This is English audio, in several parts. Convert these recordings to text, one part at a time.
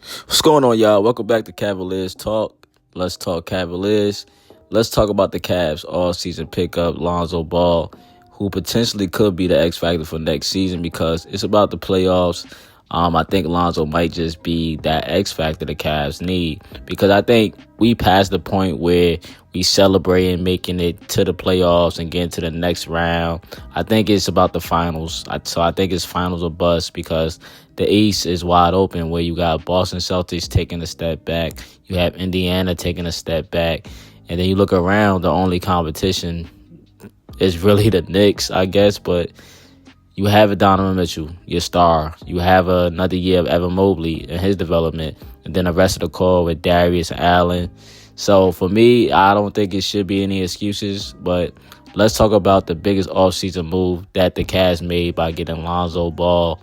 What's going on, y'all? Welcome back to Cavaliers Talk. Let's talk Cavaliers. Let's talk about the Cavs all-season pickup, Lonzo Ball, who potentially could be the X factor for next season because it's about the playoffs. I think Lonzo might just be that X factor the Cavs need because I think we passed the point where we celebrating making it to the playoffs and getting to the next round. I think it's about the finals. So I think it's finals or bust because the East is wide open where you got Boston Celtics taking a step back. You have Indiana taking a step back. And then you look around, the only competition is really the Knicks, I guess, but you have a Donovan Mitchell, your star. You have another year of Evan Mobley and his development. And then the rest of the core with Darius Allen. So for me, I don't think it should be any excuses. But let's talk about the biggest offseason move that the Cavs made by getting Lonzo Ball.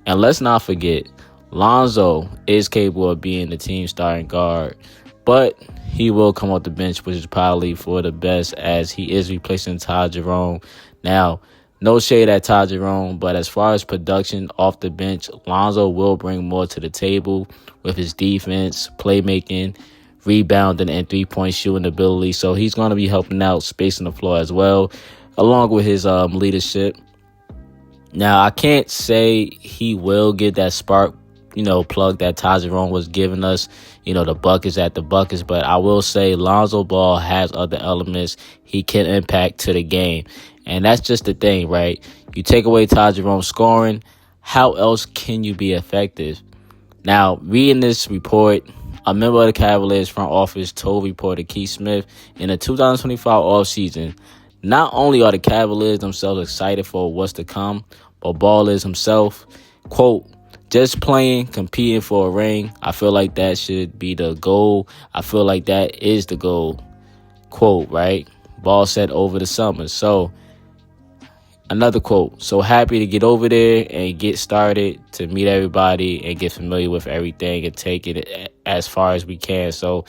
And let's not forget, Lonzo is capable of being the team's starting guard. But he will come off the bench, which is probably for the best as he is replacing Ty Jerome. Now, no shade at Ty Jerome, but as far as production off the bench, Lonzo will bring more to the table with his defense, playmaking, rebounding, and three-point shooting ability. So he's going to be helping out spacing the floor as well, along with his leadership. Now, I can't say he will get that spark, plug that Ty Jerome was giving us, the buckets at the buckets. But I will say Lonzo Ball has other elements he can impact to the game. And that's just the thing, right? You take away Ty Jerome scoring, how else can you be effective? Now, reading this report, a member of the Cavaliers front office told reporter Keith Smith in the 2025 offseason, not only are the Cavaliers themselves excited for what's to come, but Ball is himself, quote, just playing, competing for a ring. I feel like that should be the goal. I feel like that is the goal, quote, right? Ball said over the summer. So, another quote, so happy to get over there and get started to meet everybody and get familiar with everything and take it as far as we can. So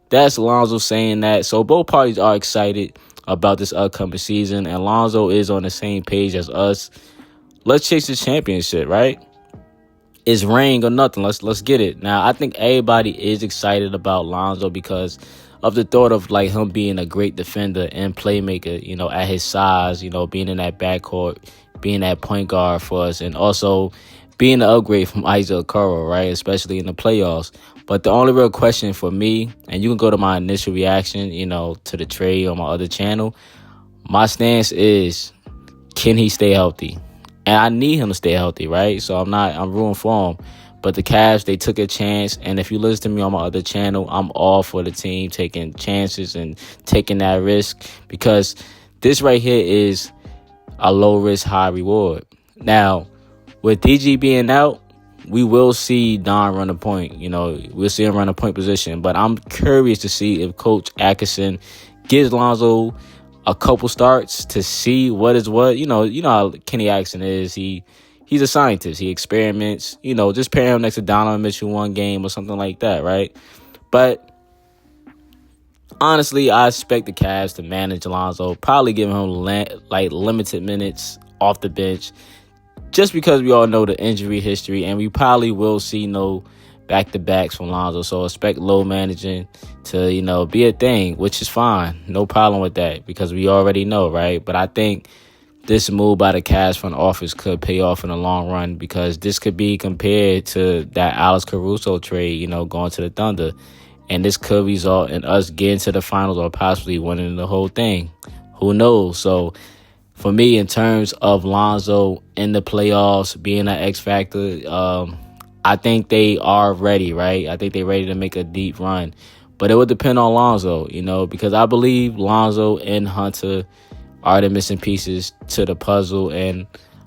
that's Lonzo saying that. So both parties are excited about this upcoming season, and Lonzo is on the same page as us. Let's chase the championship, right? It's ring or nothing. Let's get it. Now, I think everybody is excited about Lonzo because of the thought of like him being a great defender and playmaker, at his size, being in that backcourt, being that point guard for us, and also being an upgrade from Isaac Okoro, right? Especially in the playoffs. But the only real question for me, and you can go to my initial reaction, to the trade on my other channel, my stance is, can he stay healthy? And I need him to stay healthy, right? So I'm rooting for him. But the Cavs, they took a chance. And if you listen to me on my other channel, I'm all for the team taking chances and taking that risk. Because this right here is a low risk, high reward. Now, with DG being out, we will see Don run a point. We'll see him run a point position. But I'm curious to see if Coach Atkinson gives Lonzo a couple starts to see what is what. You know how Kenny Atkinson is. He's a scientist. He experiments. Just pair him next to Donovan Mitchell one game or something like that, right? But honestly, I expect the Cavs to manage Lonzo, probably give him limited minutes off the bench, just because we all know the injury history, and we probably will see no back-to-backs from Lonzo. So expect low managing to, be a thing, which is fine. No problem with that because we already know, right? But I think this move by the Cavs front office could pay off in the long run because this could be compared to that Alex Caruso trade, going to the Thunder. And this could result in us getting to the finals or possibly winning the whole thing. Who knows? So for me, in terms of Lonzo in the playoffs, being an X factor, I think they are ready, right? I think they're ready to make a deep run. But it would depend on Lonzo, because I believe Lonzo and Hunter are the missing pieces to the puzzle. And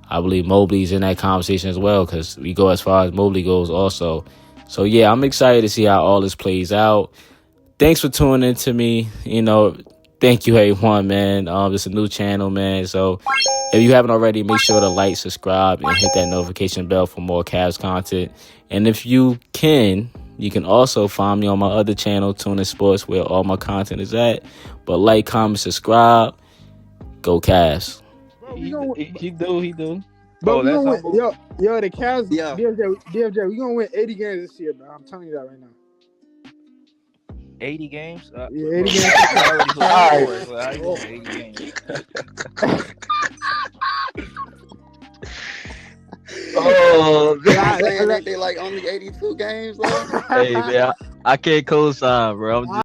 I believe Mobley's in that conversation as well because we go as far as Mobley goes also. So, yeah, I'm excited to see how all this plays out. Thanks for tuning in to me. Thank you, everyone, man. It's a new channel, man. So if you haven't already, make sure to like, subscribe, and hit that notification bell for more Cavs content. And if you can also find me on my other channel, Tuna Sports, where all my content is at. But like, comment, subscribe. Go Cavs. He do. But we that's gonna win. humble. Yo, the Cavs. Yeah. DFJ, we gonna win 80 games this year, bro. I'm telling you that right now. 80 games. Yeah, 80 Bro, games. we already put All right. scores. So how you going 80 games? Oh, Saying they like only 82 games left. hey man, I can't co-sign, bro. I'm just